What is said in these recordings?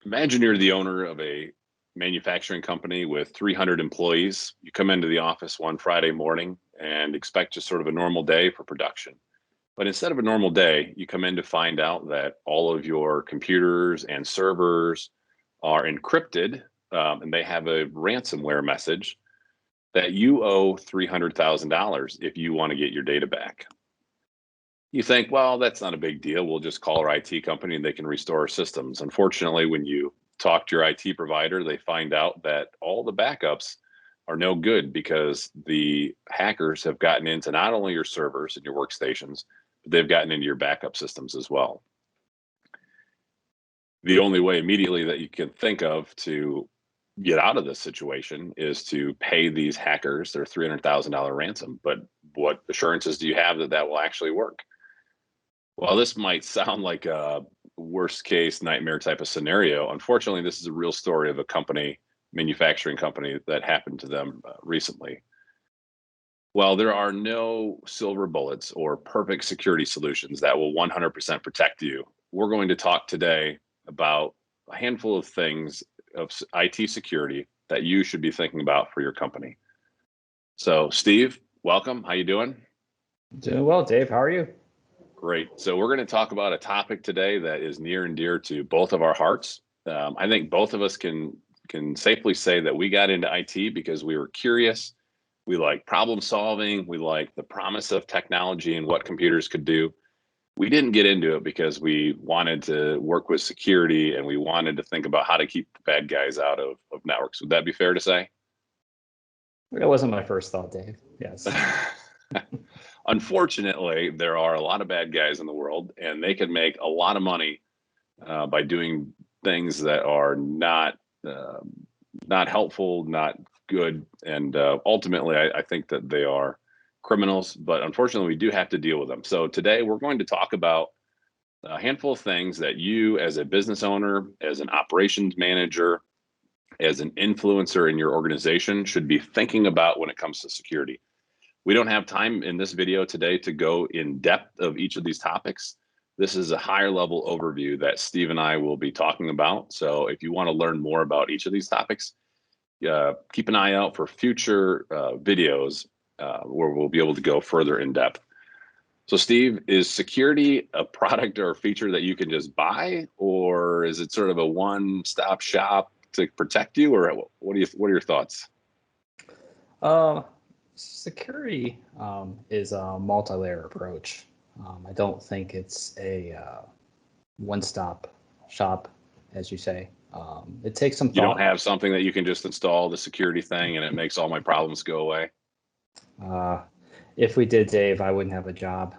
Imagine you're the owner of a manufacturing company with 300 employees. You come into the office one Friday morning and expect just sort of a normal day for production. But instead of a normal day, you come in to find out that all of your computers and servers are encrypted, and they have a ransomware message that you owe $300,000 if you want to get your data back. You think, well, that's not a big deal. We'll just call our IT company and they can restore our systems. Unfortunately, when you talk to your IT provider, they find out that all the backups are no good because the hackers have gotten into not only your servers and your workstations, but they've gotten into your backup systems as well. The only way immediately that you can think of to get out of this situation is to pay these hackers their $300,000 ransom. But what assurances do you have that that will actually work? Well, this might sound like a worst case nightmare type of scenario. Unfortunately, this is a real story of a company, manufacturing company, that happened to them recently. Well, there are no silver bullets or perfect security solutions that will 100% protect you. We're going to talk today about a handful of things of IT security that you should be thinking about for your company. So, Steve, welcome. How you doing? Doing well, Dave. How are you? Great. So we're going to talk about a topic today that is near and dear to both of our hearts. I think both of us can safely say that we got into IT because we were curious. We like problem solving. We like the promise of technology and what computers could do. We didn't get into it because we wanted to work with security and we wanted to think about how to keep the bad guys out of networks. Would that be fair to say? That wasn't my first thought, Dave. Yes. Unfortunately, there are a lot of bad guys in the world, and they can make a lot of money by doing things that are not helpful, not good, and ultimately, I think that they are criminals. But unfortunately, we do have to deal with them. So today, we're going to talk about a handful of things that you, as a business owner, as an operations manager, as an influencer in your organization, should be thinking about when it comes to security. We don't have time in this video today to go in depth of each of these topics. This is a higher level overview that Steve and I will be talking about. So if you want to learn more about each of these topics, keep an eye out for future videos where we'll be able to go further in depth. So Steve, is security a product or a feature that you can just buy, or is it sort of a one-stop shop to protect you, or what are your thoughts? Security is a multi-layer approach. I don't think it's a one-stop shop, as you say. It takes some thought. You don't have something that you can just install the security thing and it makes all my problems go away? If we did, Dave, I wouldn't have a job.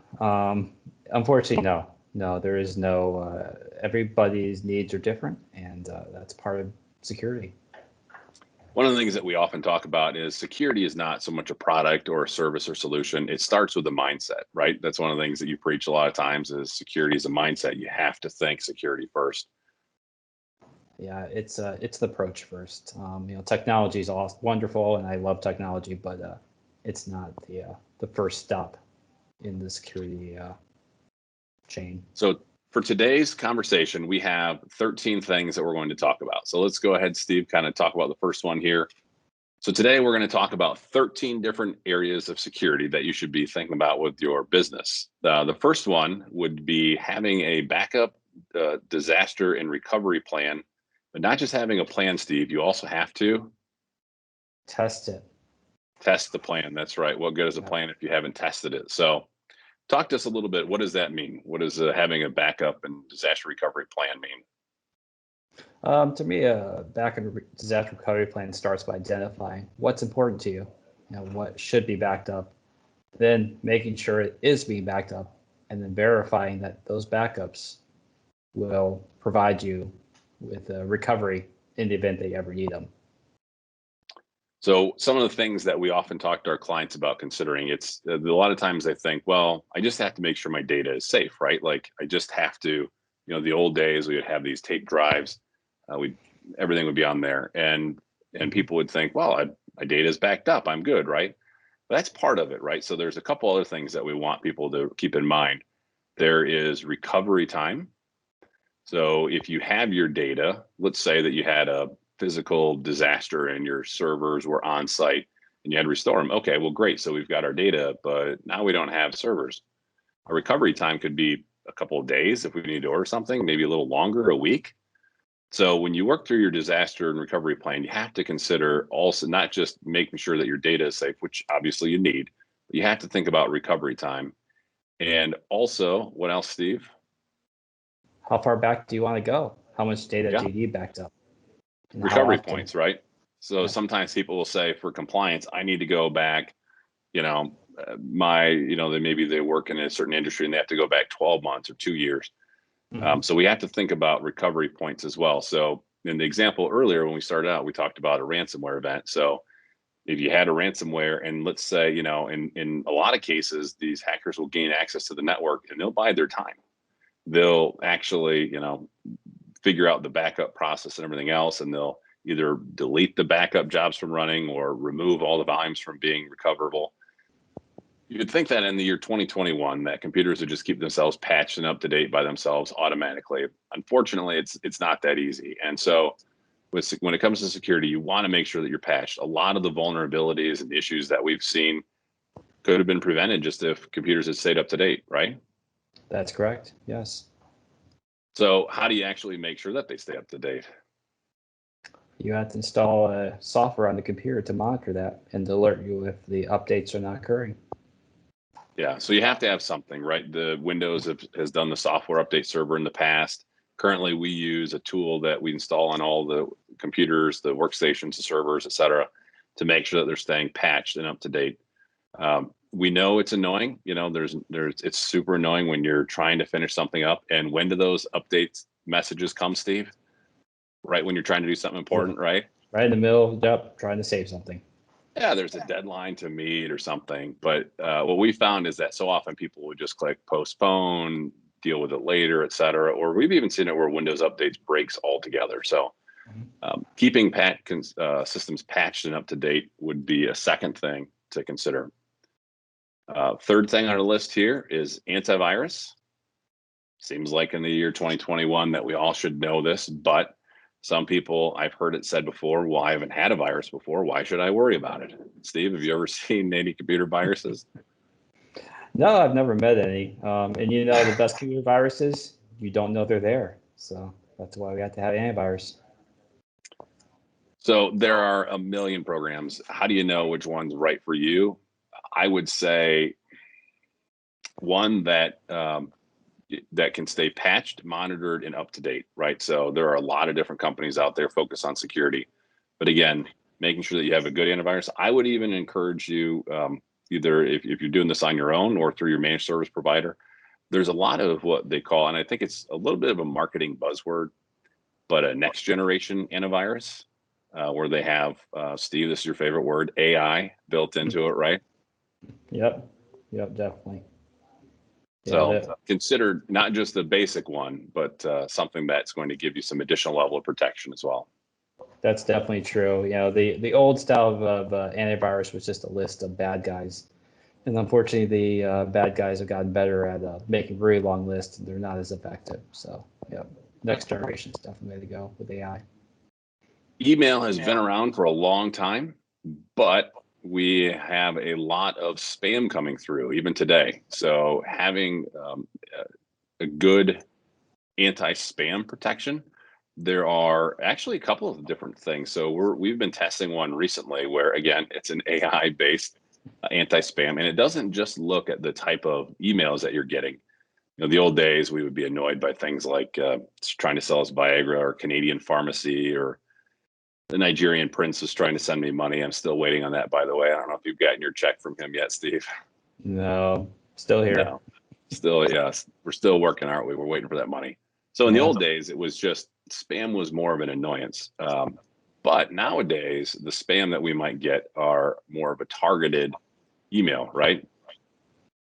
Unfortunately, no. No, there is no, everybody's needs are different, and that's part of security. One of the things that we often talk about is security is not so much a product or a service or solution. It starts with a mindset, right? That's one of the things that you preach a lot of times is security is a mindset. You have to think security first. Yeah, it's the approach first. Technology is all wonderful, and I love technology, but it's not the first stop in the security chain. So for today's conversation, we have 13 things that we're going to talk about. So let's go ahead, Steve, kind of talk about the first one here. So today we're going to talk about 13 different areas of security that you should be thinking about with your business. The first one would be having a backup disaster and recovery plan, but not just having a plan, Steve. You also have to test it. Test the plan. That's right. What good is a plan if you haven't tested it? So talk to us a little bit. What does that mean? What does having a backup and disaster recovery plan mean? To me, a backup disaster recovery plan starts by identifying what's important to you, what should be backed up, then making sure it is being backed up, and then verifying that those backups will provide you with a recovery in the event that you ever need them. So some of the things that we often talk to our clients about considering, it's a lot of times they think, well, I just have to make sure my data is safe, right? Like I just have to, the old days we would have these tape drives, everything would be on there, and people would think, well, my data is backed up, I'm good, right? But that's part of it, right? So there's a couple other things that we want people to keep in mind. There is recovery time. So if you have your data, let's say that you had a physical disaster and your servers were on site and you had to restore them. Okay, well, great. So we've got our data, but now we don't have servers. Our recovery time could be a couple of days if we need to order something, maybe a little longer, a week. So when you work through your disaster and recovery plan, you have to consider also not just making sure that your data is safe, which obviously you need, but you have to think about recovery time. And also, what else, Steve? How far back do you want to go? How much data Yeah, do you need backed up? And how recovery often? points, right? So Yeah. sometimes people will say for compliance, I need to go back, you know, maybe they work in a certain industry and they have to go back 12 months or 2 years. Mhm. So we have to think about recovery points as well. So in the example earlier, when we started out, we talked about a ransomware event. So if you had a ransomware and let's say, in a lot of cases, these hackers will gain access to the network and they'll buy their time. They'll actually, figure out the backup process and everything else, and they'll either delete the backup jobs from running or remove all the volumes from being recoverable. You'd think that in the year 2021, that computers would just keep themselves patched and up to date by themselves automatically. Unfortunately, it's not that easy. And so, when it comes to security, you want to make sure that you're patched. A lot of the vulnerabilities and issues that we've seen could have been prevented just if computers had stayed up to date, right? That's correct. Yes. So, how do you actually make sure that they stay up to date? You have to install software on the computer to monitor that and to alert you if the updates are not occurring. Yeah, so you have to have something, right? The Windows has done the software update server in the past. Currently, we use a tool that we install on all the computers, the workstations, the servers, et cetera, to make sure that they're staying patched and up to date. We know it's annoying. It's super annoying when you're trying to finish something up. And when do those updates messages come, Steve? Right when you're trying to do something important, right? Right in the middle, yep, trying to save something. Yeah, there's a deadline to meet or something. But what we found is that so often people would just click postpone, deal with it later, et cetera. Or we've even seen it where Windows updates breaks altogether. So keeping systems patched and up to date would be a second thing to consider. Third thing on our list here is antivirus. Seems like in the year 2021 that we all should know this, but some people, I've heard it said before, well, I haven't had a virus before. Why should I worry about it? Steve, have you ever seen any computer viruses? No, I've never met any. And the best computer viruses, you don't know they're there. So that's why we have to have antivirus. So there are a million programs. How do you know which one's right for you? I would say one that can stay patched, monitored, and up to date, right? So there are a lot of different companies out there focused on security. But again, making sure that you have a good antivirus. I would even encourage you, either if you're doing this on your own or through your managed service provider, there's a lot of what they call, and I think it's a little bit of a marketing buzzword, but a next generation antivirus, where they have, Steve, this is your favorite word, AI built into it, right? Yep, definitely. So consider not just the basic one, but something that's going to give you some additional level of protection as well. That's definitely true. The old style of antivirus was just a list of bad guys. And unfortunately, the bad guys have gotten better at making very long lists, and they're not as effective. So, next generation is definitely the way to go with AI. Email has been around for a long time, but we have a lot of spam coming through even today. So having a good anti-spam protection, there are actually a couple of different things. So we've been testing one recently where, again, it's an AI-based anti-spam, and it doesn't just look at the type of emails that you're getting. The old days, we would be annoyed by things like trying to sell us Viagra or Canadian Pharmacy, or the Nigerian prince is trying to send me money. I'm still waiting on that, by the way. I don't know if you've gotten your check from him yet, Steve. No, still here. No, still, yes. We're still working, aren't we? We're waiting for that money. So in the old days, it was just spam was more of an annoyance. But nowadays, the spam that we might get are more of a targeted email, right?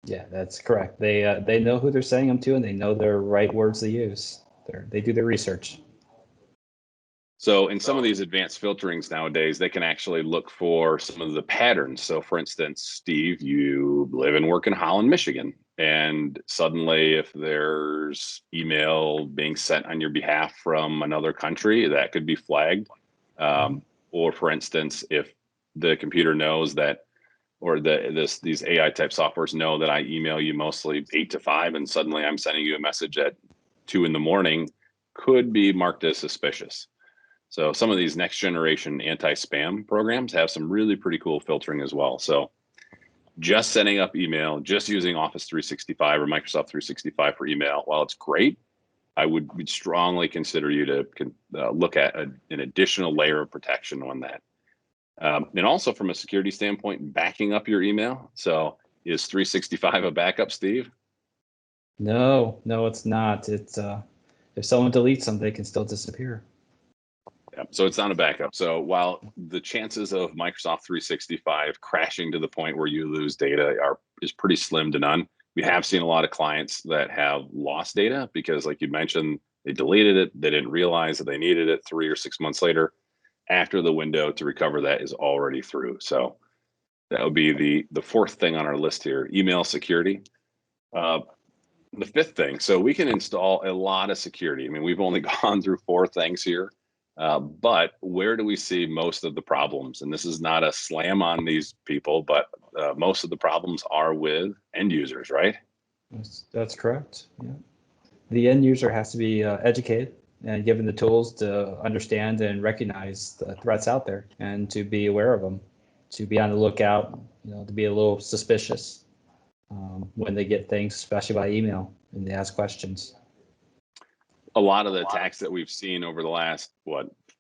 Yeah, that's correct. They know who they're sending them to, and they know the right words to use. They do their research. So in some of these advanced filterings nowadays, they can actually look for some of the patterns. So for instance, Steve, you live and work in Holland, Michigan, and suddenly if there's email being sent on your behalf from another country, that could be flagged. Or for instance, if the computer knows that, or these AI type softwares know that I email you mostly 8 to 5, and suddenly I'm sending you a message at 2 in the morning, could be marked as suspicious. So some of these next generation anti-spam programs have some really pretty cool filtering as well. So just setting up email, just using Office 365 or Microsoft 365 for email, while it's great, I would strongly consider you to look at an additional layer of protection on that. And also from a security standpoint, backing up your email. So is 365 a backup, Steve? No, it's not. It's if someone deletes them, they can still disappear. Yeah, so it's not a backup. So while the chances of Microsoft 365 crashing to the point where you lose data is pretty slim to none, we have seen a lot of clients that have lost data because, like you mentioned, they deleted it. They didn't realize that they needed it 3 or 6 months later, after the window to recover that is already through. So that would be the fourth thing on our list here, email security. The fifth thing, so we can install a lot of security. I mean, we've only gone through 4 things here, but where do we see most of the problems? And this is not a slam on these people, but most of the problems are with end users, right? That's correct. Yeah. The end user has to be educated and given the tools to understand and recognize the threats out there and to be aware of them, to be on the lookout, to be a little suspicious when they get things, especially by email, and they ask questions. A lot of the attacks that we've seen over the last,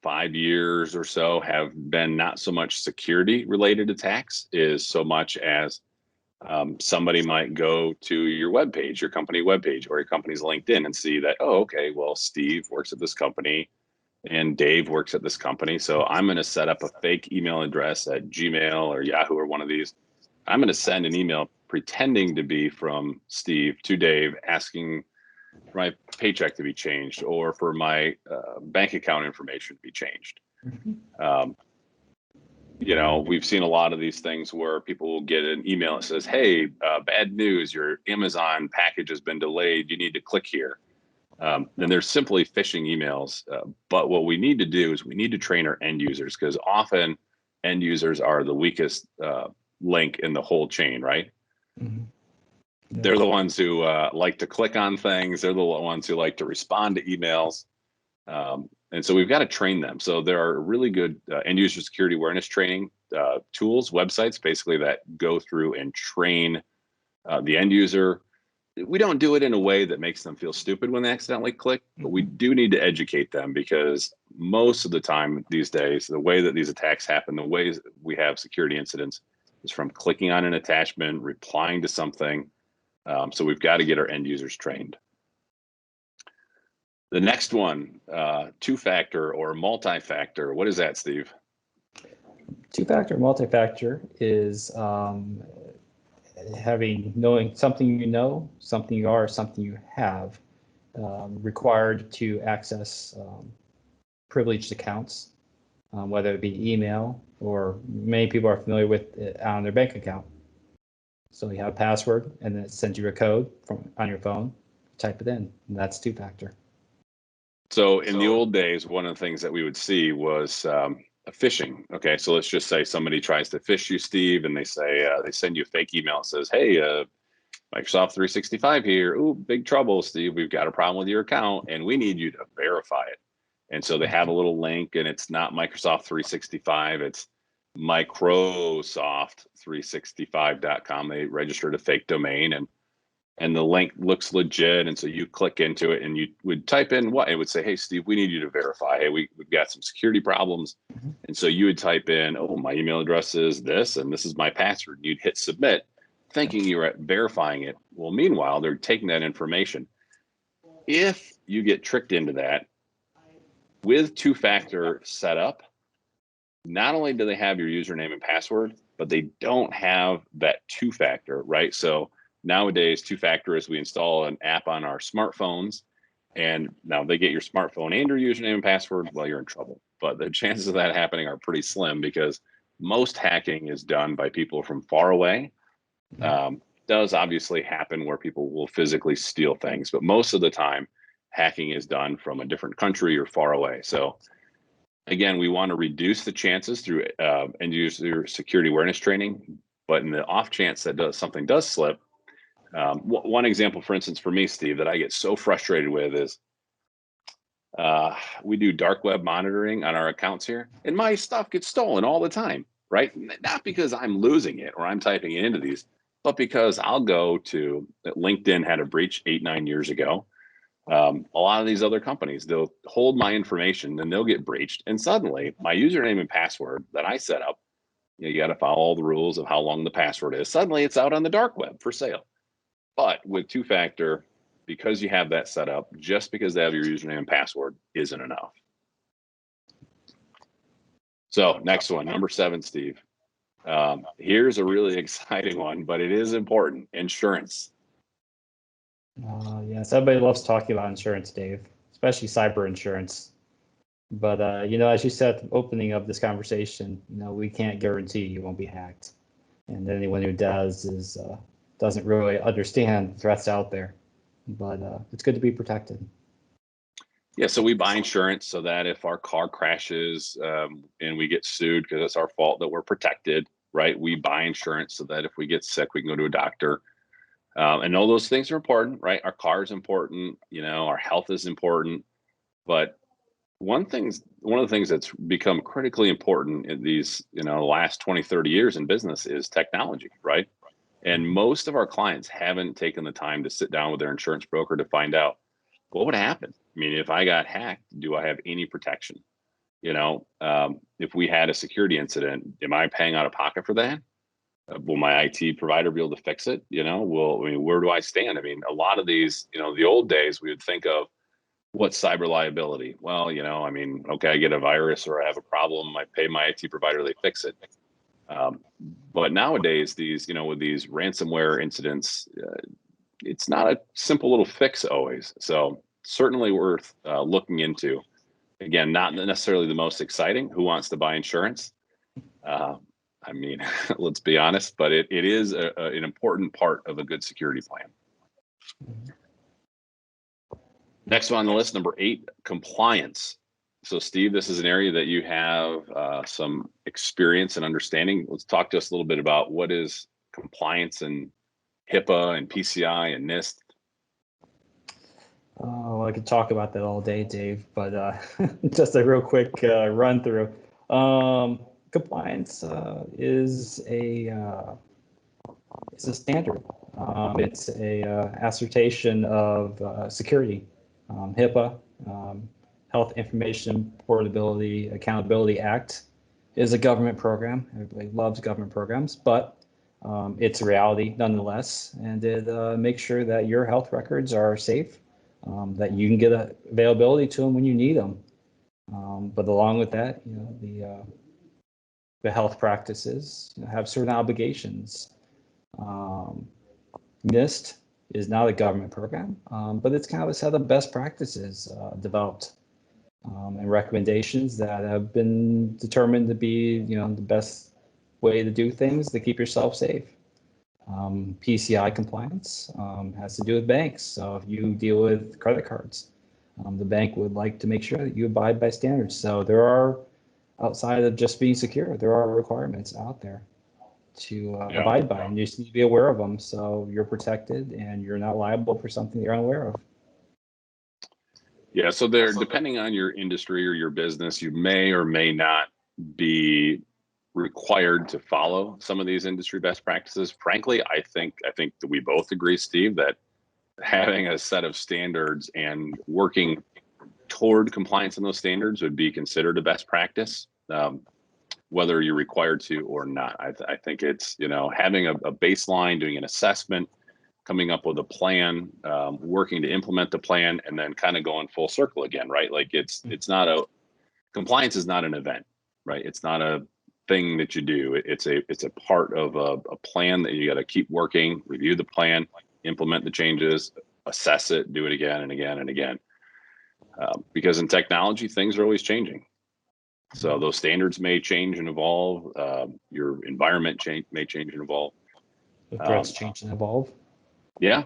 5 years or so have been not so much security related attacks, is so much as somebody might go to your webpage, your company webpage, or your company's LinkedIn and see that, oh, okay, well, Steve works at this company and Dave works at this company. So I'm going to set up a fake email address at Gmail or Yahoo or one of these. I'm going to send an email pretending to be from Steve to Dave, asking for my paycheck to be changed or for my bank account information to be changed. We've seen a lot of these things where people will get an email that says, hey, bad news, your Amazon package has been delayed. You need to click here. And they're simply phishing emails. But what we need to do is we need to train our end users, because often end users are the weakest link in the whole chain, right? Mm-hmm. Yeah. They're the ones who like to click on things. They're the ones who like to respond to emails. And so we've got to train them. So there are really good end user security awareness training tools, websites, basically, that go through and train the end user. We don't do it in a way that makes them feel stupid when they accidentally click, but we do need to educate them, because most of the time these days, the way that these attacks happen, the ways we have security incidents, is from clicking on an attachment, replying to something. So we've got to get our end users trained. The next one, two-factor or multi-factor. What is that, Steve? Two-factor, multi-factor is knowing something you know, something you are, something you have, required to access privileged accounts, whether it be email, or many people are familiar with it on their bank account. So you have a password, and then it sends you a code on your phone. Type it in, and that's two-factor. So in the old days, one of the things that we would see was phishing. Okay, so let's just say somebody tries to phish you, Steve, and they say they send you a fake email that says, hey, Microsoft 365 here. Ooh, big trouble, Steve. We've got a problem with your account, and we need you to verify it. And so they have a little link, and it's not Microsoft 365. It's Microsoft365.com. They registered a fake domain, and the link looks legit. And so you click into it and you would type in what it would say, hey, Steve, we need you to verify. Hey, we've got some security problems. Mm-hmm. And so you would type in, oh, my email address is this, and this is my password. And you'd hit submit, thinking you were verifying it. Well, meanwhile, they're taking that information. If you get tricked into that with two-factor setup, not only do they have your username and password, but they don't have that two-factor, right? So nowadays, two-factor is we install an app on our smartphones, and now they get your smartphone and your username and password. Well, you're in trouble. but the chances of that happening are pretty slim because most hacking is done by people from far away. Does obviously happen where people will physically steal things, but most of the time hacking is done from a different country or far away. So again, we want to reduce the chances through end user security awareness training, but in the off chance that something does slip, one example, for instance, for me, Steve, that I get so frustrated with is we do dark web monitoring on our accounts here, and my stuff gets stolen all the time, right? Not because I'm losing it or I'm typing it into these, but because I'll go to LinkedIn had a breach 8-9 years ago. A lot of these other companies, they'll hold my information and they'll get breached. And suddenly my username and password that I set up, you got to follow all the rules of how long the password is. Suddenly it's out on the dark web for sale. But with two-factor, because you have that set up, just because they have your username and password isn't enough. So next one, number 7, Steve. Here's a really exciting one, but it is important. Insurance. Yes, everybody loves talking about insurance, Dave, especially cyber insurance. But as you said at the opening of this conversation, we can't guarantee you won't be hacked, and anyone who doesn't really understand threats out there. But it's good to be protected. Yeah, so we buy insurance so that if our car crashes and we get sued because it's our fault, that we're protected, right? We buy insurance so that if we get sick, we can go to a doctor. And all those things are important, right? Our car is important, our health is important. But one of the things that's become critically important in these, last 20, 30 years in business is technology, right? And most of our clients haven't taken the time to sit down with their insurance broker to find out what would happen. I mean, if I got hacked, do I have any protection? If we had a security incident, am I paying out of pocket for that? Will my IT provider be able to fix it? Where do I stand? I mean, a lot of these, the old days, we would think of what's cyber liability. Well, okay, I get a virus or I have a problem, I pay my IT provider, they fix it. But nowadays, with these ransomware incidents, it's not a simple little fix always. So certainly worth looking into. Again, not necessarily the most exciting. Who wants to buy insurance? Let's be honest, but it is an important part of a good security plan. Next one on the list, number 8, compliance. So Steve, this is an area that you have some experience and understanding. Let's talk to us a little bit about what is compliance and HIPAA and PCI and NIST. Oh, I could talk about that all day, Dave, but just a real quick run through. Compliance is a standard. It's a assertion of security. HIPAA, Health Information Portability Accountability Act, is a government program. Everybody loves government programs, but it's a reality nonetheless, and it makes sure that your health records are safe, that you can get availability to them when you need them. But along with that, the health practices have certain obligations. NIST is not a government program, but it's kind of a set of best practices developed and recommendations that have been determined to be, the best way to do things to keep yourself safe. PCI compliance has to do with banks. So if you deal with credit cards, the bank would like to make sure that you abide by standards. So there are, outside of just being secure, there are requirements out there to abide by, and you just need to be aware of them so you're protected and you're not liable for something you're unaware of. Yeah, so there, depending on your industry or your business, you may or may not be required to follow some of these industry best practices. Frankly, I think that we both agree, Steve, that having a set of standards and working toward compliance in those standards would be considered a best practice, whether you're required to or not. I think it's, having a baseline, doing an assessment, coming up with a plan, working to implement the plan, and then kind of going full circle again, right? Like compliance is not an event, right? It's not a thing that you do. It's a part of a plan that you got to keep working, review the plan, implement the changes, assess it, do it again and again and again. Because in technology, things are always changing. So those standards may change and evolve. Your environment may change and evolve. The threats change and evolve. Yeah.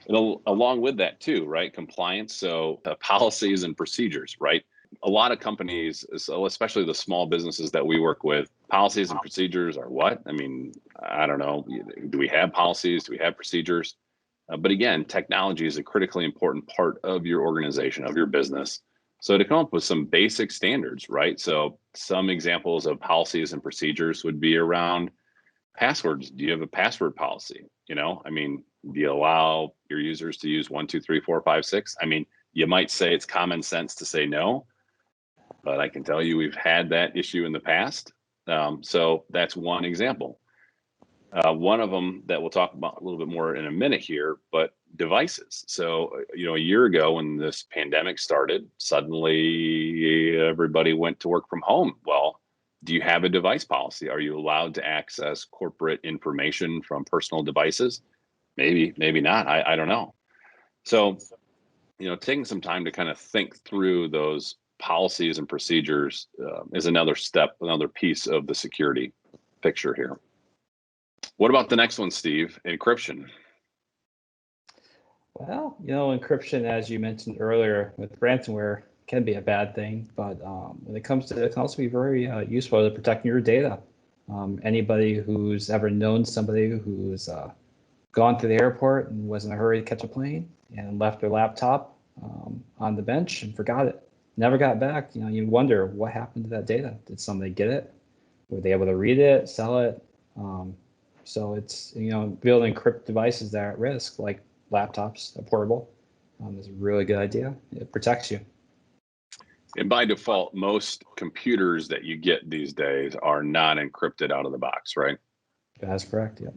And along with that too, right? Compliance. So policies and procedures, right? A lot of companies, so especially the small businesses that we work with, policies and procedures are what? I mean, I don't know. Do we have policies? Do we have procedures? But again, technology is a critically important part of your organization, of your business. So to come up with some basic standards, right? So some examples of policies and procedures would be around passwords. Do you have a password policy? I mean, do you allow your users to use 1, 2, 3, 4, 5, 6? I mean, you might say it's common sense to say no, but I can tell you we've had that issue in the past. So that's one example. One of them that we'll talk about a little bit more in a minute here, but devices. So, a year ago when this pandemic started, suddenly everybody went to work from home. Well, do you have a device policy? Are you allowed to access corporate information from personal devices? Maybe, maybe not. I don't know. So, taking some time to kind of think through those policies and procedures is another step, another piece of the security picture here. What about the next one, Steve? Encryption. Well, encryption, as you mentioned earlier, with ransomware can be a bad thing, but when it comes to it, can also be very useful to protecting your data. Anybody who's ever known somebody who's gone to the airport and was in a hurry to catch a plane and left their laptop on the bench and forgot it, never got back, you wonder what happened to that data. Did somebody get it? Were they able to read it, sell it? So it's, building encrypt devices that are at risk, like laptops, a portable, is a really good idea. It protects you. And by default, most computers that you get these days are not encrypted out of the box, right? That's correct, yeah.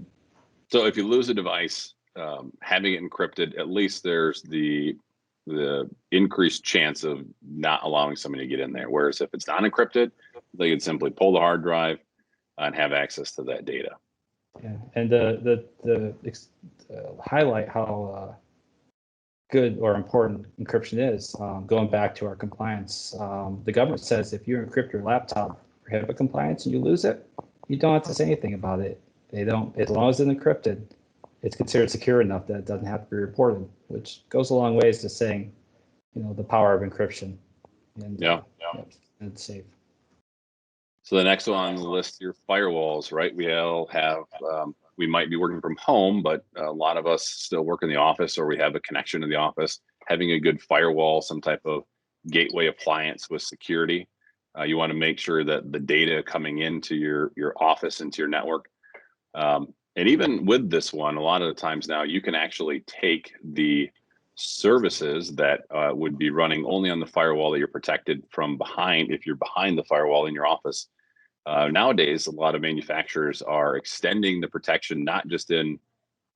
So if you lose a device, having it encrypted, at least there's the increased chance of not allowing somebody to get in there. Whereas if it's not encrypted, they can simply pull the hard drive and have access to that data. Yeah, and the highlight how good or important encryption is, going back to our compliance, the government says if you encrypt your laptop for HIPAA compliance and you lose it, you don't have to say anything about it. They don't, as long as it's encrypted, it's considered secure enough that it doesn't have to be reported, which goes a long ways to saying, the power of encryption. And yeah, and it's safe. So the next one on the list, your firewalls, right? We all have, we might be working from home, but a lot of us still work in the office, or we have a connection to the office. Having a good firewall, some type of gateway appliance with security. You want to make sure that the data coming into your office, into your network. And even with this one, a lot of the times now you can actually take the services that would be running only on the firewall that you're protected from behind, if you're behind the firewall in your office. Nowadays, a lot of manufacturers are extending the protection, not just in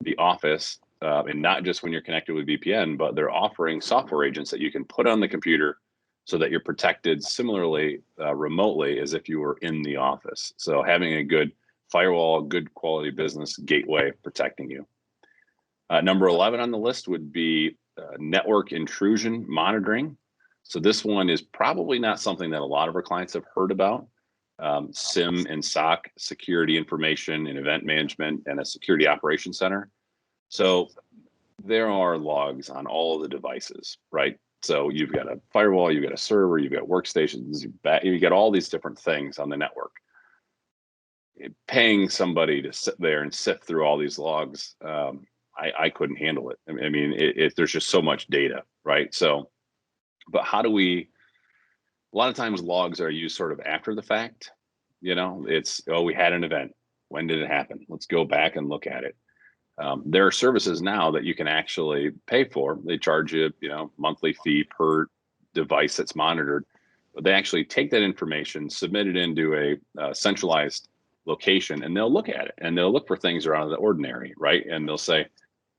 the office and not just when you're connected with VPN, but they're offering software agents that you can put on the computer so that you're protected similarly remotely as if you were in the office. So having a good firewall, good quality business gateway protecting you. Number 11 on the list would be network intrusion monitoring. So this one is probably not something that a lot of our clients have heard about. SIEM and SOC, security information and event management, and a security operations center. So there are logs on all of the devices, right? So you've got a firewall, you've got a server, you've got workstations, you've got all these different things on the network. Paying somebody to sit there and sift through all these logs, I couldn't handle it. I mean, there's just so much data, right? So, but how do we, a lot of times logs are used sort of after the fact, it's, oh, we had an event. When did it happen? Let's go back and look at it. There are services now that you can actually pay for. They charge you, monthly fee per device that's monitored. But they actually take that information, submit it into a centralized location, and they'll look at it and they'll look for things that are out of the ordinary, right? And they'll say,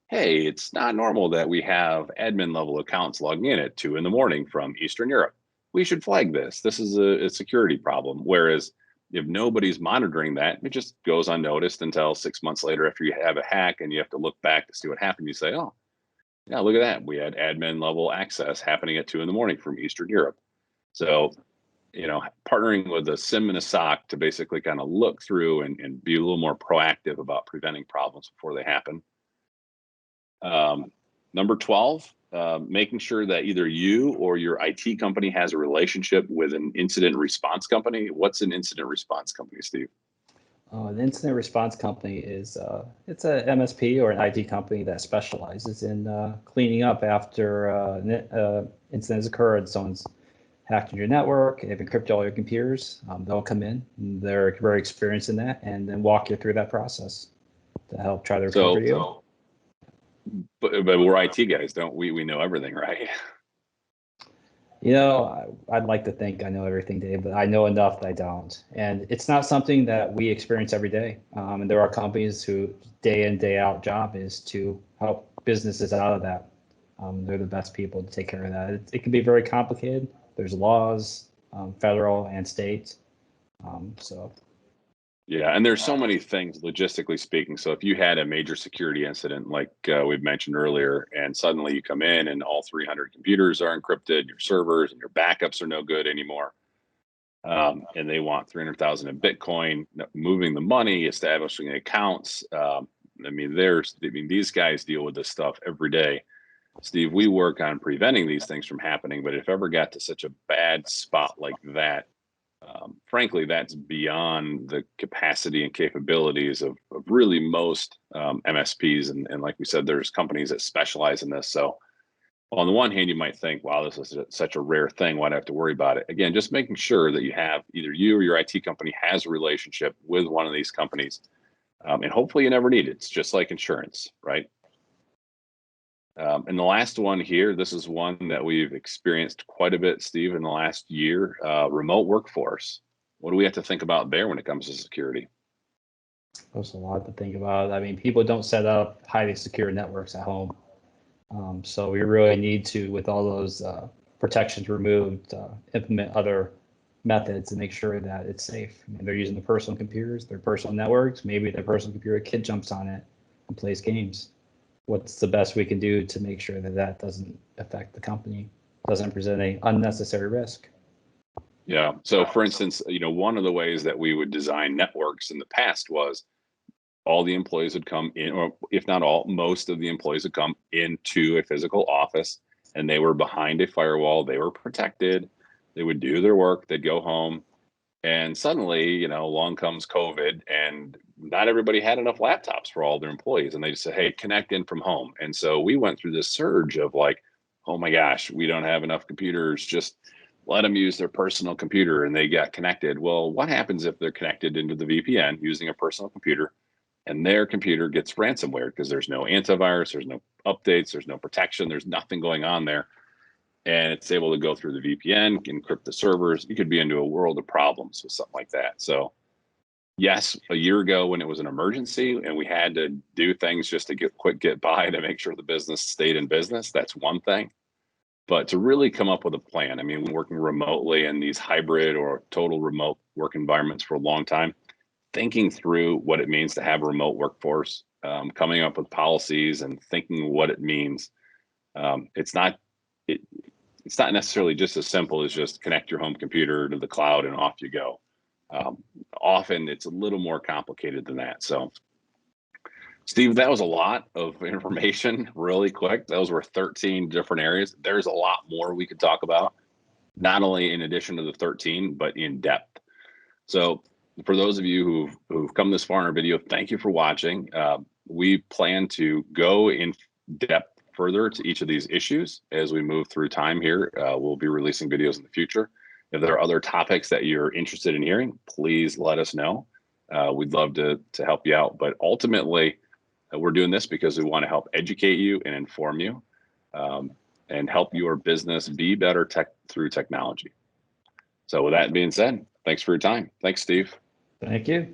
hey, it's not normal that we have admin level accounts logging in at 2 a.m. from Eastern Europe. We should flag this. This is a security problem. Whereas if nobody's monitoring that, it just goes unnoticed until 6 months later after you have a hack and you have to look back to see what happened. You say, oh, yeah, look at that. We had admin level access happening at 2 a.m. from Eastern Europe. So partnering with a SIEM and a SOC to basically kind of look through and be a little more proactive about preventing problems before they happen. Number 12, making sure that either you or your IT company has a relationship with an incident response company. What's an incident response company, Steve? An incident response company is it's a MSP or an IT company that specializes in cleaning up after incidents occurred. Someone's hacked your network, they've encrypted all your computers. They'll come in, and they're very experienced in that, and then walk you through that process to help try to recover you. But we're IT guys, don't we? We know everything, right? I'd like to think I know everything, Dave, but I know enough that I don't. And it's not something that we experience every day. And there are companies who day in, day out job is to help businesses out of that. They're the best people to take care of that. It can be very complicated. There's laws, federal and state. Yeah, and there's so many things logistically speaking. So if you had a major security incident, like we've mentioned earlier, and suddenly you come in and all 300 computers are encrypted, your servers and your backups are no good anymore, and they want 300,000 in Bitcoin, moving the money, establishing accounts. These guys deal with this stuff every day. Steve, we work on preventing these things from happening, but if ever got to such a bad spot like that, frankly, that's beyond the capacity and capabilities of really most MSPs. And like we said, there's companies that specialize in this. So on the one hand, you might think, wow, this is such a rare thing. Why do I have to worry about it? Again, just making sure that you have either you or your IT company has a relationship with one of these companies. And hopefully you never need it. It's just like insurance, right? And the last one here, this is one that we've experienced quite a bit, Steve, in the last year, remote workforce. What do we have to think about there when it comes to security? There's a lot to think about. I mean, people don't set up highly secure networks at home. So we really need to, with all those protections removed, implement other methods to make sure that it's safe. I mean, they're using the personal computers, their personal networks, maybe their personal computer kid jumps on it and plays games. What's the best we can do to make sure that that doesn't affect the company, doesn't present any unnecessary risk? Yeah. So for instance, one of the ways that we would design networks in the past was all the employees would come in, or if not all, most of the employees would come into a physical office, and they were behind a firewall. They were protected. They would do their work. They'd go home. And suddenly, along comes COVID, and not everybody had enough laptops for all their employees. And they just said, hey, connect in from home. And so we went through this surge of like, oh my gosh, we don't have enough computers. Just let them use their personal computer. And they got connected. Well, what happens if they're connected into the VPN using a personal computer and their computer gets ransomware because there's no antivirus, there's no updates, there's no protection, there's nothing going on there. And it's able to go through the VPN, encrypt the servers. You could be into a world of problems with something like that. So yes, a year ago when it was an emergency and we had to do things just to get by to make sure the business stayed in business, that's one thing. But to really come up with a plan, I mean, working remotely in these hybrid or total remote work environments for a long time, thinking through what it means to have a remote workforce, coming up with policies and thinking what it means. It's not necessarily just as simple as just connect your home computer to the cloud and off you go. Often it's a little more complicated than that. So, Steve, that was a lot of information really quick. Those were 13 different areas. There's a lot more we could talk about, not only in addition to the 13, but in depth. So for those of you who've come this far in our video, thank you for watching. We plan to go in depth further to each of these issues as we move through time here. We'll be releasing videos in the future. If there are other topics that you're interested in hearing, please let us know. We'd love to help you out. But ultimately, we're doing this because we want to help educate you and inform you and help your business be better through technology. So with that being said, thanks for your time. Thanks, Steve. Thank you.